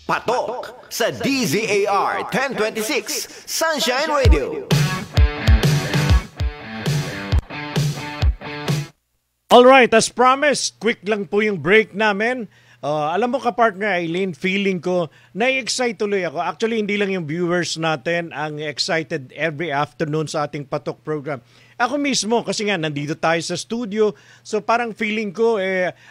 Patok sa DZAR 1026 Sunshine Radio. Alright, as promised, quick lang po yung break namin. Alam mo ka-partner Eileen, feeling ko, na-excite tuloy ako. Actually, hindi lang yung viewers natin ang excited every afternoon sa ating Patok program. Ako mismo, kasi nga, nandito tayo sa studio. So parang feeling ko,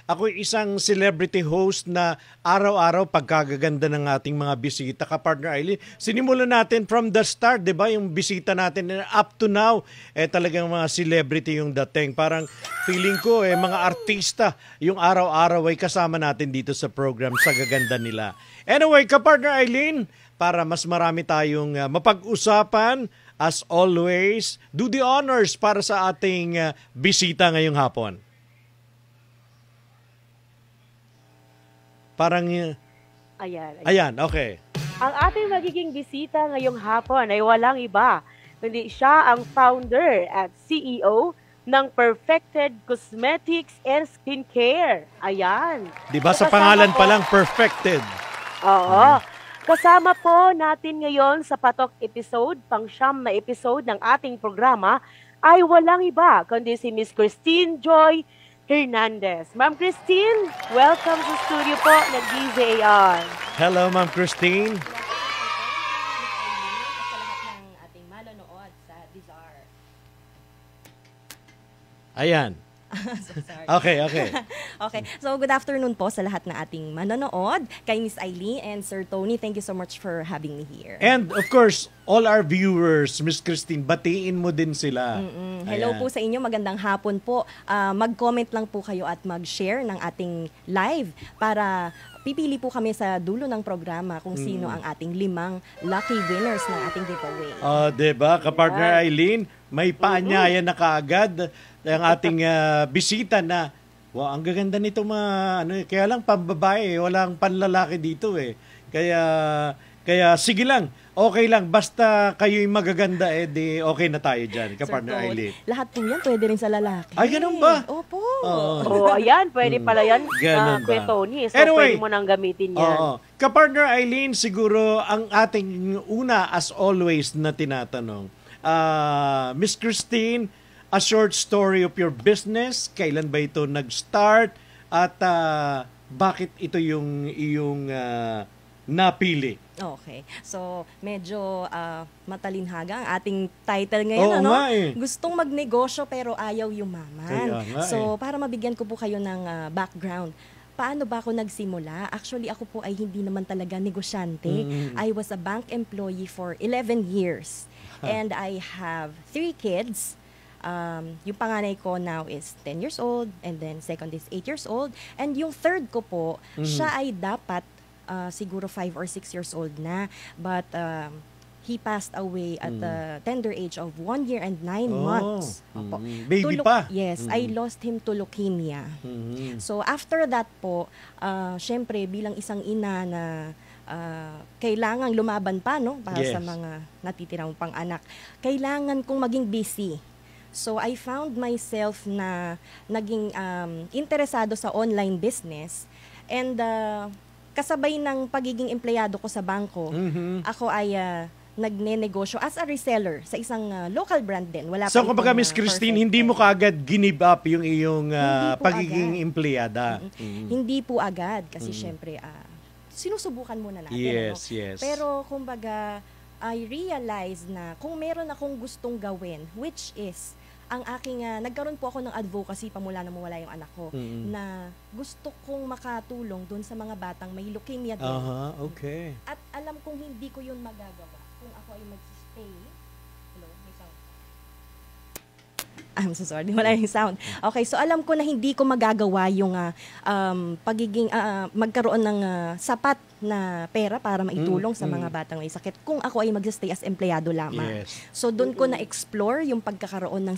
ako isang celebrity host na araw-araw pagkagaganda ng ating mga bisita. Ka-partner Eileen, sinimulan natin from the start, di ba? Yung bisita natin up to now, talagang mga celebrity yung dating. Parang feeling ko, mga artista, yung araw-araw ay kasama natin dito sa program sa gaganda nila. Anyway, ka-partner Eileen, para mas marami tayong mapag-usapan, as always, do the honors para sa ating bisita ngayong hapon. Parang... Ayan, okay. Ang ating magiging bisita ngayong hapon ay walang iba, kundi siya ang founder at CEO ng Perfected Cosmetics and Skincare. Ayan. Diba sa pangalan pa lang, Perfected? Oo. Kasama po natin ngayon sa Patok episode, pang-siyam na episode ng ating programa, ay walang iba kundi si Miss Christine Joy Hernandez. Ma'am Christine, welcome sa studio po ng DZAR. Hello, Ma'am Christine. Ayan. So sorry. Okay. Okay. So good afternoon po sa lahat na ating manonood. Kay Miss Eileen and Sir Tony, thank you so much for having me here. And of course, all our viewers, Miss Christine, batiin mo din sila. Hello po sa inyo, magandang hapon po. Mag-comment lang po kayo at mag-share ng ating live para pipili po kami sa dulo ng programa kung sino ang ating 5 lucky winners ng ating giveaway. Diba, ka-partner Eileen, may paanyaya na kaagad ang ating bisita na, wow, ang gaganda nito kaya lang pambabae, walang panlalaki dito Kaya sige lang, okay lang, basta kayo'y magaganda, di okay na tayo dyan, ka-partner Eileen. Lahat po yan, pwede rin sa lalaki. Ay, ganun ba? Opo. Ayan, pwede pala yan, Kuya ba? Tony. So, Anyway, pwede mo nang gamitin yan. Ka-partner Eileen, siguro ang ating una, as always, na tinatanong, Miss Christine, a short story of your business, kailan ba ito nag-start, at bakit ito yung iyong napili? Okay. So, medyo matalinhaga ang ating title ngayon. Gustong magnegosyo pero ayaw yumaman. So, para mabigyan ko po kayo ng background, paano ba ako nagsimula? Actually, ako po ay hindi naman talaga negosyante. I was a bank employee for 11 years. And I have 3 kids. Yung panganay ko now is 10 years old, and then second is 8 years old, and yung third ko po, siya ay dapat siguro 5 or 6 years old na, but he passed away at the tender age of 1 year and 9 months. Baby pa? Yes, I lost him to leukemia. So after that po, syempre bilang isang ina na kailangan lumaban pa para sa mga natitirang pang anak, kailangan kong maging busy. So I found myself na naging interesado sa online business, and kasabay ng pagiging empleyado ko sa bangko, ako ay nagne-negosyo as a reseller sa isang local brand din. Wala so kumbaga Miss Christine, hindi mo kaagad give up yung iyong pagiging empleyada? Hindi po agad kasi syempre sinusubukan muna natin. Yes. Pero kumbaga I realized na kung meron akong gustong gawin, which is ang aking, nagkaroon po ako ng advocacy pamula na mawala yung anak ko, na gusto kong makatulong dun sa mga batang may leukemia din. Okay. At alam kong hindi ko yun magagawa kung ako ay mag-stay. Hello, may sound. I'm so sorry, wala yung sound. Okay, so alam ko na hindi ko magagawa yung pagiging, magkaroon ng sapat na pera para maitulong sa mga batang may sakit kung ako ay mag-stay as empleyado lamang. So doon ko na-explore yung pagkakaroon ng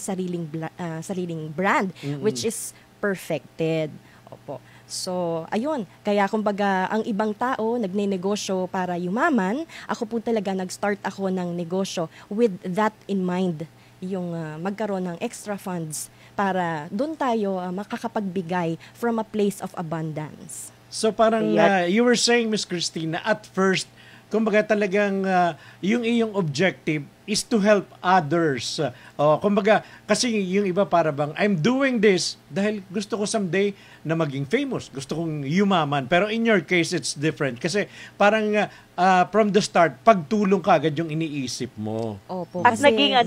sariling brand, which is Perfected. Opo. So, ayun. Kaya kumbaga, ang ibang tao nagne-negosyo para yumaman, ako po talaga nag-start ako ng negosyo with that in mind, yung magkaroon ng extra funds para doon tayo makakapagbigay from a place of abundance. So parang you were saying, Miss Christina, at first, kumbaga talagang yung iyong objective is to help others. Kumbaga, kasi yung iba para bang, I'm doing this dahil gusto ko someday na maging famous. Gusto kong yumaman. Pero in your case, it's different. Kasi parang from the start, pagtulong ka agad yung iniisip mo. Opo. At naging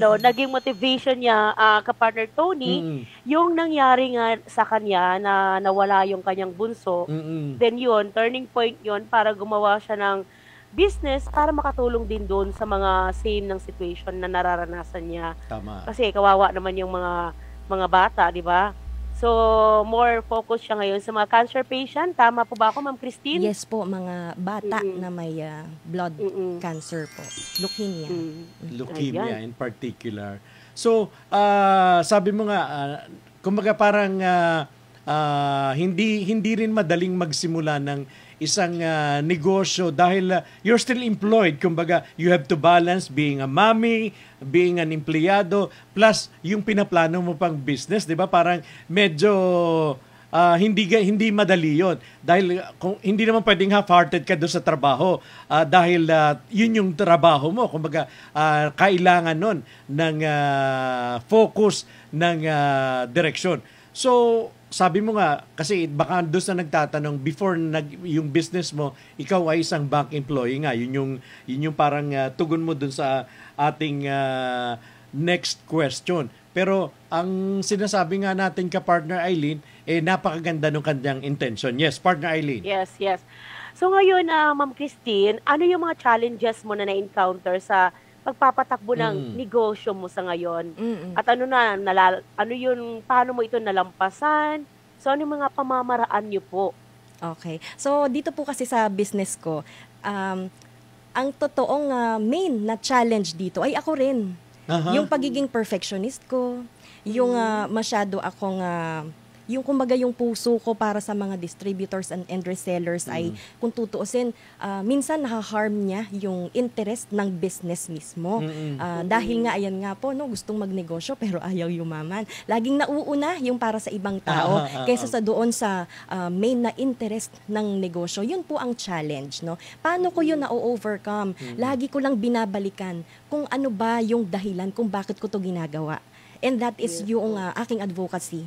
motivation niya, ka-partner Tony, yung nangyari nga sa kanya na nawala yung kanyang bunso. Then yun, turning point yun para gumawa siya ng business para makatulong din doon sa mga same ng situation na nararanasan niya. Tama. Kasi kawawa naman yung mga bata, di ba? So, more focus siya ngayon sa mga cancer patient. Tama po ba ako, Ma'am Christine? Yes po, mga bata na may blood cancer po. Leukemia. Leukemia in particular. So, sabi mo nga, kumbaga parang hindi rin madaling magsimula ng isang negosyo dahil you're still employed. Kumbaga, you have to balance being a mommy, being an empleyado, plus yung pinaplano mo pang business, di ba? Parang medyo hindi madali yon dahil hindi naman pwedeng half-hearted ka doon sa trabaho dahil yun yung trabaho mo. Kumbaga, kailangan nun ng focus, ng direksyon. So, sabi mo nga, kasi baka doon na nagtatanong, before yung business mo, ikaw ay isang bank employee nga. Yun yung parang tugon mo doon sa ating next question. Pero ang sinasabi nga natin ka-partner Eileen, napakaganda ng kanyang intention. Yes, partner Eileen. Yes. So ngayon, Ma'am Christine, ano yung mga challenges mo na na-encounter sa pagpapatakbo ng negosyo mo sa ngayon? At paano mo ito nalampasan? So, ano yung mga pamamaraan niyo po? Okay. So, dito po kasi sa business ko, ang totoong main na challenge dito ay ako rin. Yung pagiging perfectionist ko, yung masyado akong yung kumbaga yung puso ko para sa mga distributors and resellers ay kung tutuusin, minsan naha-harm niya yung interest ng business mismo. Dahil nga, ayan nga po, no, gustong magnegosyo pero ayaw yumaman. Laging nauuna yung para sa ibang tao kaysa sa doon sa main na interest ng negosyo. Yun po ang challenge. No? Paano ko yun na-overcome? Lagi ko lang binabalikan kung ano ba yung dahilan kung bakit ko to ginagawa. And that is yung aking advocacy,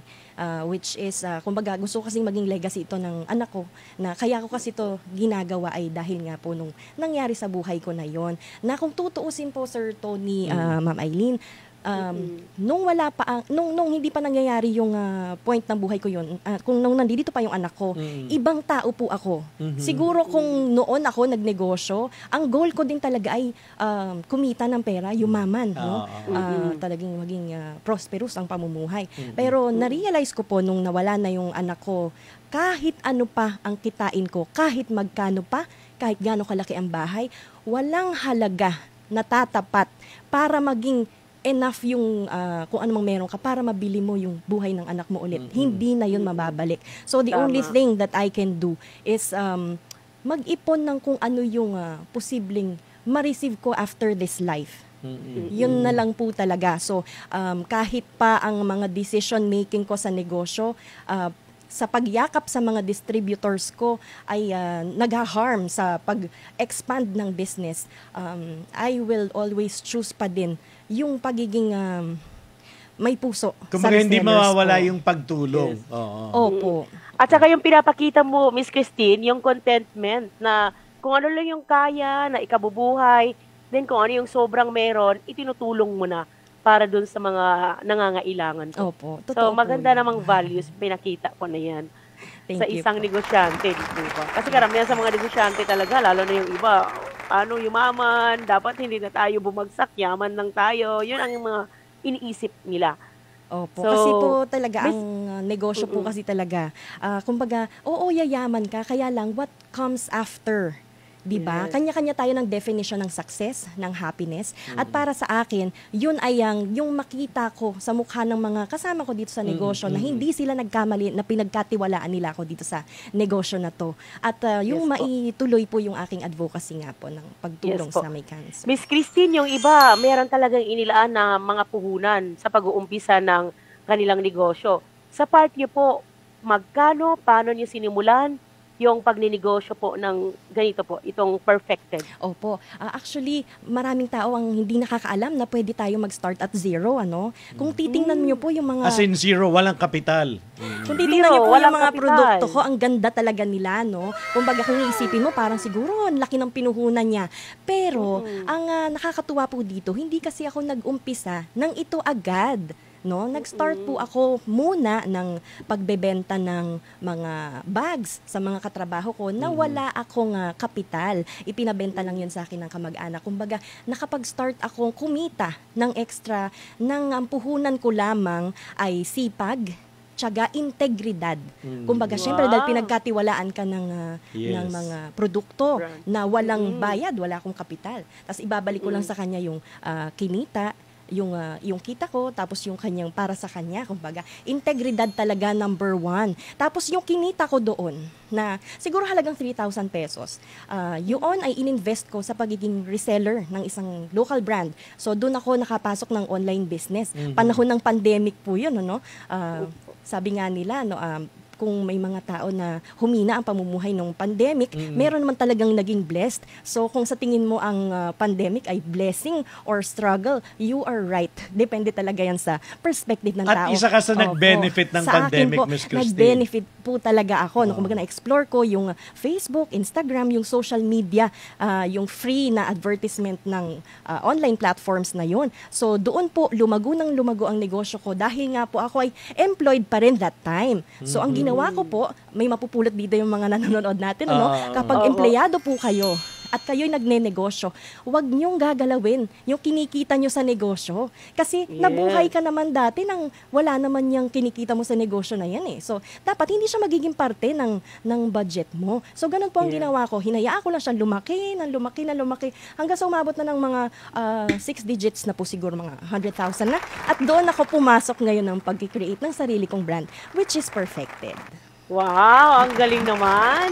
which is, kumbaga, gusto ko kasing maging legacy ito ng anak ko, na kaya ko kasi ito ginagawa ay dahil nga po nung nangyari sa buhay ko na yon. Na kung tutuusin po, Sir Tony, Ma'am Eileen, nung hindi pa nangyayari yung point ng buhay ko yun, kung nung nandito pa yung anak ko, ibang tao po ako. Siguro kung noon ako nagnegosyo, ang goal ko din talaga ay kumita ng pera, yumaman, no? Talagang maging prosperous ang pamumuhay. Pero na-realize ko po nung nawala na yung anak ko, kahit ano pa ang kitain ko, kahit magkano pa, kahit gaano kalaki ang bahay, walang halaga na tatapat para maging enough yung kung ano mang meron ka para mabili mo yung buhay ng anak mo ulit. Hindi na yun mababalik. So the only thing that I can do is mag-ipon ng kung ano yung posibleng ma-receive ko after this life. Yun na lang po talaga. So kahit pa ang mga decision making ko sa negosyo, sa pagyakap sa mga distributors ko ay nag-harm sa pag-expand ng business, I will always choose pa din yung pagiging may puso sa resellers. Hindi mawawala ko. yung pagtulong. Yes. Opo. At saka yung pinapakita mo, Miss Christine, yung contentment na kung ano lang yung kaya, na ikabubuhay, then kung ano yung sobrang meron, itinutulong mo na para dun sa mga nangangailangan ko. Opo. So, maganda namang values, pinakita ko na yan. Sa isang negosyante, di ba? Kasi karamihan sa mga negosyante talaga, lalo na yung iba, yumaman, dapat hindi na tayo bumagsak, yaman lang tayo. Yun ang mga iniisip nila. Opo. So, kasi po talaga, ang negosyo po kasi talaga, kumbaga, yayaman ka, kaya lang, what comes after? Diba? Yes. Kanya-kanya tayo ng definition ng success, ng happiness. At para sa akin, yun ay yung makita ko sa mukha ng mga kasama ko dito sa negosyo na hindi sila nagkamali, na pinagkatiwalaan nila ako dito sa negosyo na to. At yung maituloy po yung aking advocacy nga po ng pagtulong sa may cancer. Miss Christine, yung iba, meron talagang inilaan na mga puhunan sa pag-uumpisa ng kanilang negosyo. Sa part niyo po, magkano, paano niyo sinimulan, yung pagninegosyo po ng ganito po, itong Perfected? Opo. Actually, maraming tao ang hindi nakakaalam na pwede tayo mag-start at zero, ano? Kung titingnan niyo po yung mga... As in zero, walang kapital. Kung titingnan niyo po walang yung mga kapital. produkto ko, ang ganda talaga nila, no? Kumbaga, kung iisipin mo, parang siguro, ang laki ng pinuhunan niya. Pero, ang nakakatuwa po dito, hindi kasi ako nag-umpisa ng ito agad. No, nag-start po ako muna ng pagbebenta ng mga bags sa mga katrabaho ko na wala akong kapital. Ipinabenta lang 'yun sa akin ng kamag-anak. Kumbaga, nakapag-start akong kumita ng extra ng ang puhunan ko lamang ay sipag, tiyaga, integridad. Kumbaga, syempre dahil pinagkatiwalaan ka ng mga produkto na walang bayad, wala akong kapital. Tapos ibabalik ko lang sa kanya yung kinita, yung kita ko, tapos yung kanyang para sa kanya, kumbaga, integridad talaga number 1. Tapos yung kinita ko doon, na siguro halagang 3,000 pesos, yun ay ininvest ko sa pagiging reseller ng isang local brand. So doon ako nakapasok ng online business. Panahon ng pandemic po yun, ano? Sabi nga nila, no, kung may mga tao na humina ang pamumuhay ng pandemic, meron naman talagang naging blessed. So kung sa tingin mo ang pandemic ay blessing or struggle, you are right. Depende talaga yan sa perspective ng tao. At isa ka sa nag-benefit ng sa pandemic, akin po, Miss Christine. nag-benefit po talaga ako. No, kumbaga na-explore ko yung Facebook, Instagram, yung social media, yung free na advertisement ng online platforms na yun. So doon po lumago ang negosyo ko dahil nga po ako ay employed pa rin that time. So ang ginawa ko po, may mapupulot dito yung mga nanonood natin, ano? Kapag empleyado po kayo at kayo'y nagne-negosyo, huwag niyong gagalawin yung kinikita niyo sa negosyo. Kasi nabuhay ka naman dati nang wala naman yung kinikita mo sa negosyo na yan eh. So, dapat hindi siya magiging parte ng budget mo. So, ganun po ang ginawa ko. Hinayaan ko lang siya lumaki hanggang sa umabot na ng mga 6 digits na po siguro, mga 100,000 na. At doon ako pumasok ngayon ng pag-create ng sarili kong brand, which is Perfected. Wow, ang galing naman.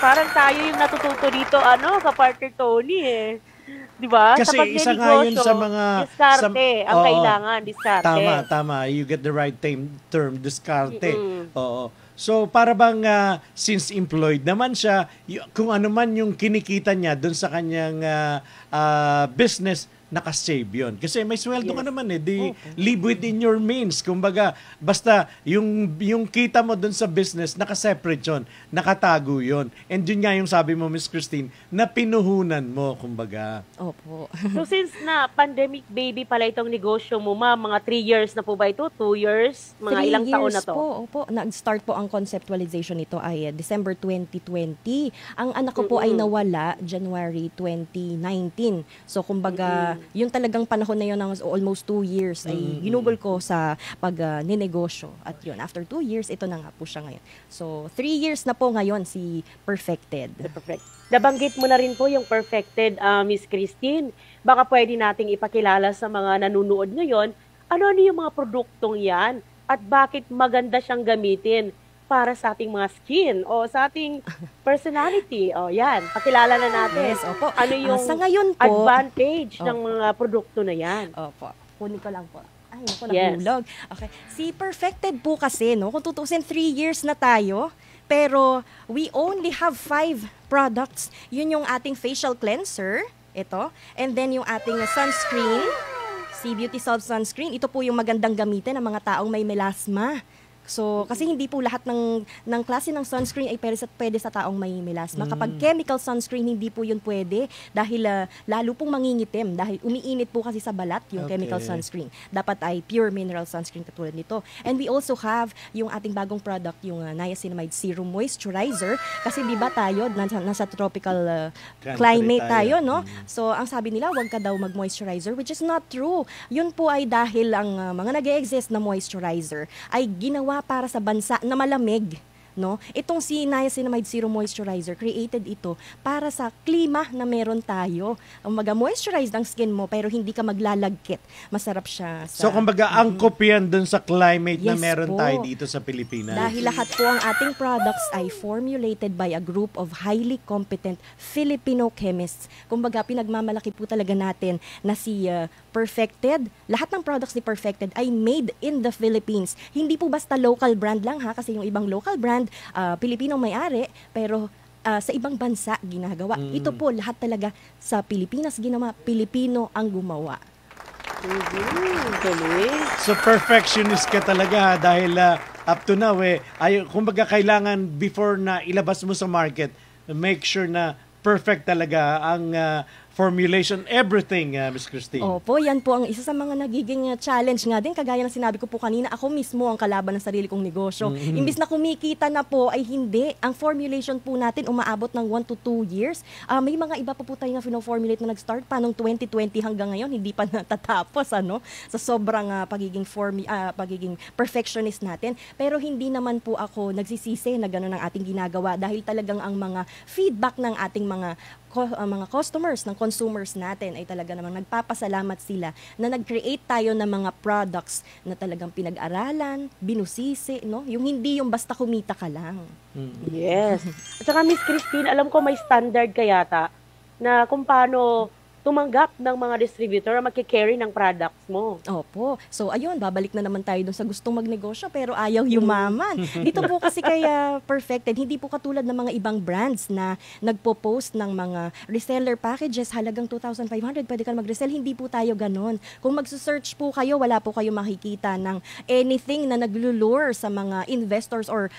Parang tayo yung natututo dito, ka-partner Tony eh. 'Di ba? Kasi isa nga yun sa mga... diskarte ang kailangan, diskarte. Tama. You get the right term, diskarte. Oo. So, para bang since employed naman siya, kung ano man yung kinikita niya doon sa kanyang business, nakasave yun. Kasi may sweldo ka naman live within your means. Kumbaga, basta yung kita mo dun sa business, nakaseparate yun, nakatago yun. And yun nga yung sabi mo, Miss Christine, na pinuhunan mo, kumbaga. Opo. So since na pandemic baby pala itong negosyo mo, mga 3 years na po ba ito? 2 years? Mga ilang taon na to? 3 years po. Nag-start po ang conceptualization nito ay December 2020. Ang anak ko po ay nawala January 2019. So kumbaga, yung talagang panahon na yun ng almost 2 years ay ginugol ko sa pag-ninegosyo. At yun, after 2 years, ito na nga po siya ngayon. So, 3 years na po ngayon si Perfected. Perfect. Nabanggit mo na rin po yung Perfected, Miss Christine. Baka pwede nating ipakilala sa mga nanunood ngayon, ano yung mga produktong yan at bakit maganda siyang gamitin para sa ating mga skin o sa ating personality. O yan, pakilala na natin. Yes, opo. Ano yung sa ngayon po, advantage ng mga produkto na yan. Opo. Kunin ko lang po. Ay, naku, nahulog. Okay. Si Perfected po kasi, no, kung tutusin 3 years na tayo, pero we only have 5 products. Yun yung ating facial cleanser, ito, and then yung ating sunscreen, C-Beauty Solve Sunscreen. Ito po yung magandang gamitin ng mga taong may melasma. So, kasi hindi po lahat ng klase ng sunscreen ay pwede sa taong may melasma. Kapag chemical sunscreen, hindi po yun pwede dahil lalo pong mangingitim dahil umiinit po kasi sa balat yung chemical sunscreen. Dapat ay pure mineral sunscreen katulad nito. And we also have yung ating bagong product, yung Niacinamide Serum Moisturizer. Kasi di ba tayo, nasa tropical climate tayo, no? So, ang sabi nila, wag ka daw mag-moisturizer, which is not true. Yun po ay dahil ang mga nag-e-exist na moisturizer ay ginawa para sa bansa na malamig. No? Itong si Niacinamide Serum Moisturizer, created ito para sa klima na meron tayo. Mag-moisturize ang skin mo pero hindi ka maglalagkit. Masarap siya sa... So, kumbaga, angkop yan dun sa climate na Yes meron po. tayo dito sa Pilipinas. Dahil lahat po ang ating products ay formulated by a group of highly competent Filipino chemists. Kumbaga, pinagmamalaki po talaga natin na si Perfected. Lahat ng products ni Perfected ay made in the Philippines. Hindi po basta local brand lang ha, kasi yung ibang local brand Pilipinong may-ari, pero sa ibang bansa ginagawa. Ito po lahat talaga sa Pilipinas ginawa, Pilipino ang gumawa. So perfectionist ka talaga dahil up to now kumbaga kailangan before na ilabas mo sa market, make sure na perfect talaga ang formulation, everything, Ms. Christine. Opo, yan po ang isa sa mga nagiging challenge nga din. Kagaya ng sinabi ko po kanina, ako mismo ang kalaban ng sarili kong negosyo. Imbis na kumikita na po, ay hindi. Ang formulation po natin umaabot ng 1 to 2 years. May mga iba pa po tayo na fino-formulate na nag-start pa noong 2020 hanggang ngayon, hindi pa natatapos sa sobrang pagiging perfectionist natin. Pero hindi naman po ako nagsisisi na gano'n ang ating ginagawa dahil talagang ang mga feedback ng ating mga customers, ng consumers natin ay talaga namang nagpapasalamat sila na nag-create tayo ng mga products na talagang pinag-aralan, binusisi, no? Yung hindi yung basta kumita ka lang. Yes. At saka Miss Christine, alam ko may standard ka yata na kung paano tumanggap ng mga distributor na magkikarry ng products mo. Opo. So, ayun, babalik na naman tayo dun sa gustong magnegosyo pero ayaw yumaman. Dito po kasi kaya perfected. Hindi po katulad ng mga ibang brands na nagpo-post ng mga reseller packages halagang 2,500. Pwede ka mag-resell. Hindi po tayo ganon. Kung magsusearch po kayo, wala po kayo makikita ng anything na naglulure sa mga investors or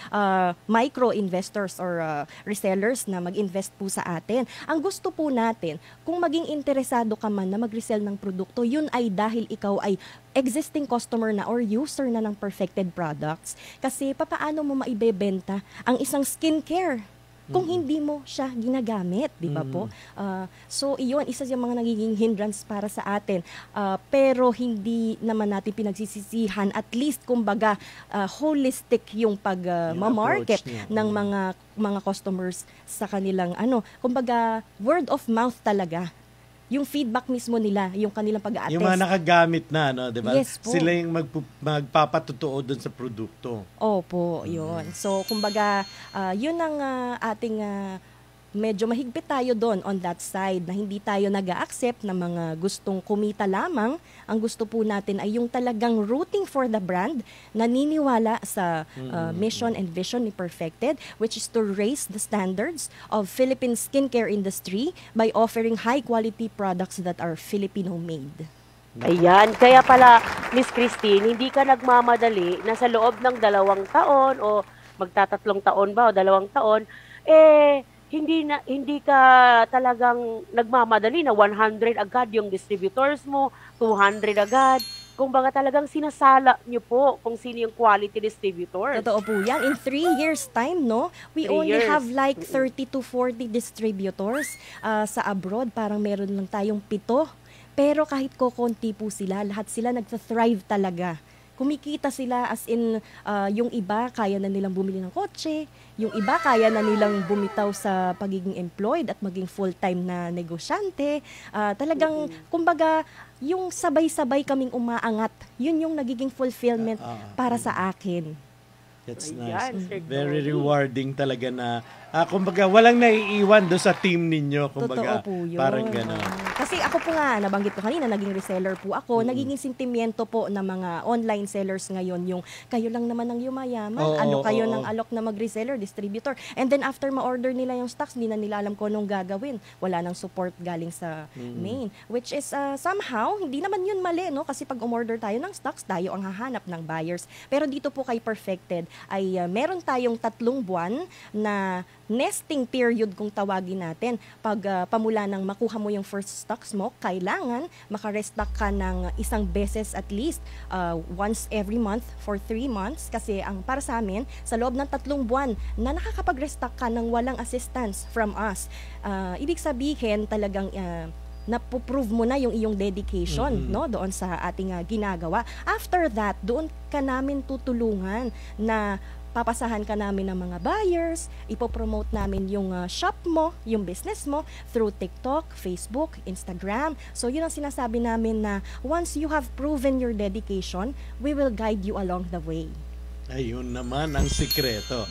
micro-investors or resellers na mag-invest po sa atin. Ang gusto po natin, kung maging interesado ka man na mag-resell ng produkto, yun ay dahil ikaw ay existing customer na or user na ng perfected products. Kasi papaano mo maibebenta ang isang skincare kung hindi mo siya ginagamit, di ba po? So, iyon, isa yung mga nagiging hindrance para sa atin. Pero hindi naman natin pinagsisisihan, at least, kumbaga, holistic yung pag-market ng mga customers sa kanilang, kumbaga, word of mouth talaga. Yung feedback mismo nila, yung kanilang pag-a-attest. Yung mga nakagamit na, di ba? Yes po. Sila yung magpapatutuo dun sa produkto. Opo, yun. So, kumbaga, yun ang ating medyo mahigpit tayo doon on that side na hindi tayo nag-a-accept ng mga gustong kumita lamang. Ang gusto po natin ay yung talagang rooting for the brand, naniniwala sa mission and vision ni Perfected, which is to raise the standards of Philippine skincare industry by offering high-quality products that are Filipino-made. Ayan, kaya pala, Miss Christine, hindi ka nagmamadali na sa loob ng 2 taon o magtatatlong taon ba o 2 taon, hindi ka talagang nagmamadali na 100 agad yung distributors mo, 200 agad. Kung baga talagang sinasala nyo po kung sino yung quality distributor. Totoo po yan. In 3 years time, no? We only have like 30 to 40 distributors sa abroad. Parang meron lang tayong 7. Pero kahit kokonti po sila, lahat sila nagsa-thrive talaga. Kumikita sila as in yung iba kaya na nilang bumili ng kotse, yung iba kaya na nilang bumitaw sa pagiging employed at maging full-time na negosyante. Talagang, kumbaga, yung sabay-sabay kaming umaangat, yun yung nagiging fulfillment para sa akin. That's nice. Very rewarding talaga na kumbaga walang naiiwan doon sa team ninyo, kumbaga. Totoo po yun. Parang gano'n. Kasi ako po nga, nabanggit ko kanina, naging reseller po ako. Nagiging sentimiento po ng mga online sellers ngayon, yung kayo lang naman ang yumayaman, kayo ng alok na mag-reseller, distributor. And then after ma-order nila yung stocks, hindi na nila alam kung anong gagawin. Wala nang support galing sa main. Which is somehow, hindi naman yun mali, no? Kasi pag umorder tayo ng stocks, tayo ang hahanap ng buyers. Pero dito po kay Perfected, ay meron tayong 3 buwan na nesting period kung tawagin natin. Pag pamula nang makuha mo yung first stocks mo, kailangan makarestock ka ng 1 beses at least once every month for 3 months. Kasi ang para sa amin, sa loob ng 3 buwan na nakakapag-restock ka ng walang assistance from us, ibig sabihin talagang napoprove mo na yung iyong dedication no doon sa ating ginagawa. After that, doon ka namin tutulungan na papasahan ka namin ng mga buyers, ipopromote namin yung shop mo, yung business mo through TikTok, Facebook, Instagram. So yun ang sinasabi namin na once you have proven your dedication, we will guide you along the way. Ayun naman ang sikreto.